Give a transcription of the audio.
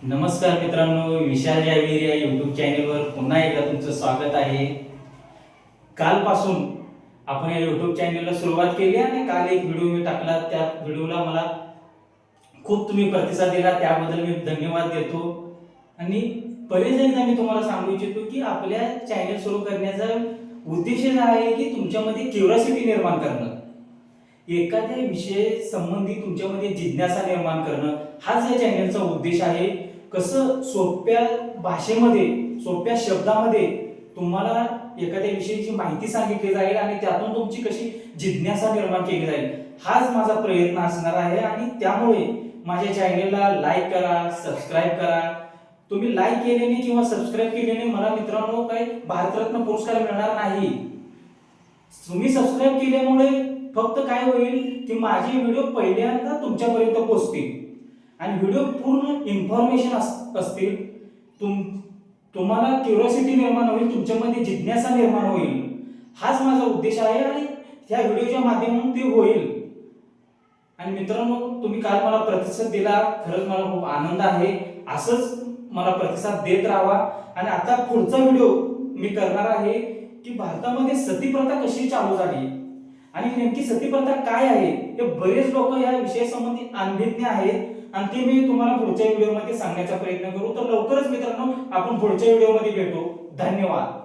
नमस्कार मित्रांनो, विशाल जावीर या यूट्यूब चॅनेलवर पुन्हा एकदा तुमचं स्वागत आहे. कालपासून आपण या यूट्यूब चॅनेलला सुरुवात केली आणि काल एक व्हिडिओ मी टाकला. त्या व्हिडिओला मला खूप तुम्ही प्रतिसाद दिला, त्याबद्दल मी धन्यवाद देतो. आणि बरेच एकदा मी तुम्हाला सांगू इच्छितो की आपल्या चॅनेल सुरू करण्याचा उद्देश आहे की तुमच्यामध्ये क्युरिओसिटी निर्माण करणं, एखाद्या विषय संबंधी तुमच्यामध्ये जिज्ञासा निर्माण करणं, हाच या चॅनलचा उद्देश आहे. कसं सोप्या भाषेमध्ये, सोप्या शब्दामध्ये तुम्हाला एखाद्या विषयाची माहिती सांगितली जाईल आणि त्यातून तुमची कशी जिज्ञासा निर्माण केली जाईल, हाच माझा प्रयत्न असणार आहे. आणि त्यामुळे माझ्या चॅनलला लाईक करा, सबस्क्राईब करा. तुम्ही लाईक केल्याने किंवा सबस्क्राईब केल्याने मला मित्रांनो काही भारतरत्न पुरस्कार मिळणार नाही. तुम्ही सबस्क्राईब केल्यामुळे फक्त काय होईल की माझे व्हिडिओ पहिल्यांदा तुमच्यापर्यंत पोहोचतील आणि व्हिडिओ पूर्ण इन्फॉर्मेशन असतील. तुम्हाला क्युरिओसिटी निर्माण होईल, तुमच्यामध्ये जिज्ञासा निर्माण होईल, हाच माझा उद्देश आहे आणि त्या व्हिडिओच्या माध्यमातून ते होईल. आणि मित्रांनो, तुम्ही काल मला प्रतिसाद दिला, खरंच मला खूप आनंद आहे. असंच मला प्रतिसाद देत राहा. आणि आता पुढचा व्हिडिओ मी करणार आहे की भारतामध्ये सतीप्रथा कशी चालू झाली आणि नेमकी सतीप्रथा काय आहे. हे बरेच लोक या विषयासंबंधी अनभिज्ञ आहेत आणि ते मी तुम्हाला पुढच्या व्हिडिओमध्ये सांगण्याचा प्रयत्न करू. तर लवकरच मित्रांनो आपण पुढच्या व्हिडिओमध्ये भेटू. धन्यवाद.